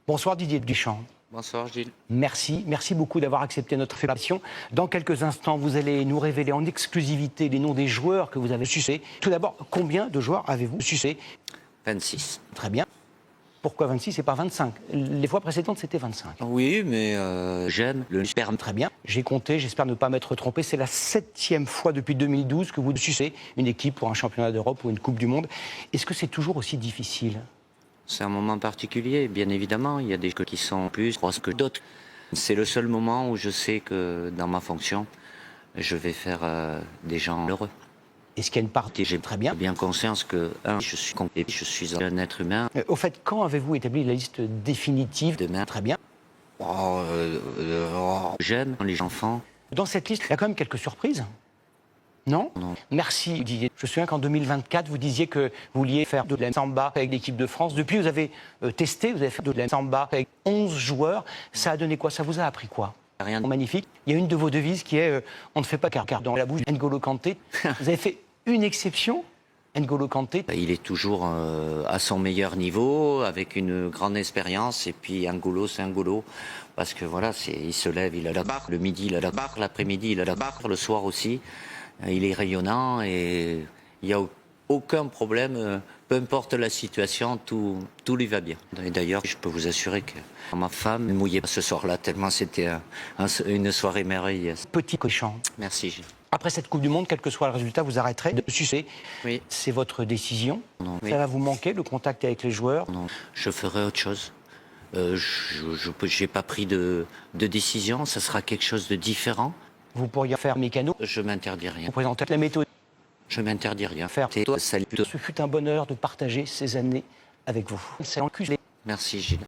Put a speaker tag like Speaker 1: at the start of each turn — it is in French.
Speaker 1: Bonsoir Didier Deschamps.
Speaker 2: Bonsoir Gilles.
Speaker 1: Merci beaucoup d'avoir accepté notre invitation. Dans quelques instants, vous allez nous révéler en exclusivité les noms des joueurs que vous avez sucés. Tout d'abord, combien de joueurs avez-vous sucés?
Speaker 2: 26.
Speaker 1: Très bien. Pourquoi 26 et pas 25? Les fois précédentes, c'était 25.
Speaker 2: Oui, mais j'aime le sperme.
Speaker 1: Très bien. J'ai compté, j'espère ne pas m'être trompé. C'est la 7e fois depuis 2012 que vous sucez une équipe pour un championnat d'Europe ou une Coupe du Monde. Est-ce que c'est toujours aussi difficile?
Speaker 2: C'est un moment particulier, bien évidemment. Il y a des jeux qui sont plus grosses que d'autres. C'est le seul moment où je sais que dans ma fonction, je vais faire des gens heureux.
Speaker 1: Est-ce qu'il y a une partie?
Speaker 2: J'ai
Speaker 1: Très bien.
Speaker 2: bien conscience que, je suis un être humain.
Speaker 1: Au fait, quand avez-vous établi la liste définitive?
Speaker 2: Demain.
Speaker 1: Très bien.
Speaker 2: J'aime les enfants.
Speaker 1: Dans cette liste, il y a quand même quelques surprises. Non?
Speaker 2: Non.
Speaker 1: Merci Didier. Je me souviens qu'en 2024, vous disiez que vous vouliez faire de la samba avec l'équipe de France. Depuis, vous avez testé, vous avez fait de la samba avec 11 joueurs. Ça a donné quoi? Ça vous a appris quoi?
Speaker 2: Rien de
Speaker 1: Magnifique. Il y a une de vos devises qui est on ne fait pas car dans la bouche N'Golo Kanté. Vous avez fait une exception, N'Golo Kanté.
Speaker 2: Il est toujours à son meilleur niveau, avec une grande expérience. Et puis N'Golo, c'est N'Golo. Parce que voilà, il se lève, il a la barre. Le midi, il a la barre. L'après-midi, il a la barre. Le soir aussi. Il est rayonnant et il n'y a aucun problème. Peu importe la situation, tout lui va bien. Et d'ailleurs, je peux vous assurer que ma femme ne mouillait pas ce soir-là, tellement c'était une soirée merveilleuse.
Speaker 1: Petit cochon.
Speaker 2: Merci Gilles.
Speaker 1: Après cette Coupe du Monde, quel que soit le résultat, vous arrêterez de sucer.
Speaker 2: Oui.
Speaker 1: C'est votre décision.
Speaker 2: Non,
Speaker 1: Ça
Speaker 2: oui.
Speaker 1: va vous manquer, le contact avec les joueurs?
Speaker 2: Non, je ferai autre chose. Je n'ai pas pris de décision, ça sera quelque chose de différent.
Speaker 1: Vous pourriez faire mécano.
Speaker 2: Je m'interdis rien.
Speaker 1: Vous présentez la méthode.
Speaker 2: Je m'interdis rien.
Speaker 1: Faire.
Speaker 2: Toi, salut.
Speaker 1: Ce fut un bonheur de partager ces années avec vous. C'est enculé.
Speaker 2: Merci Gilles.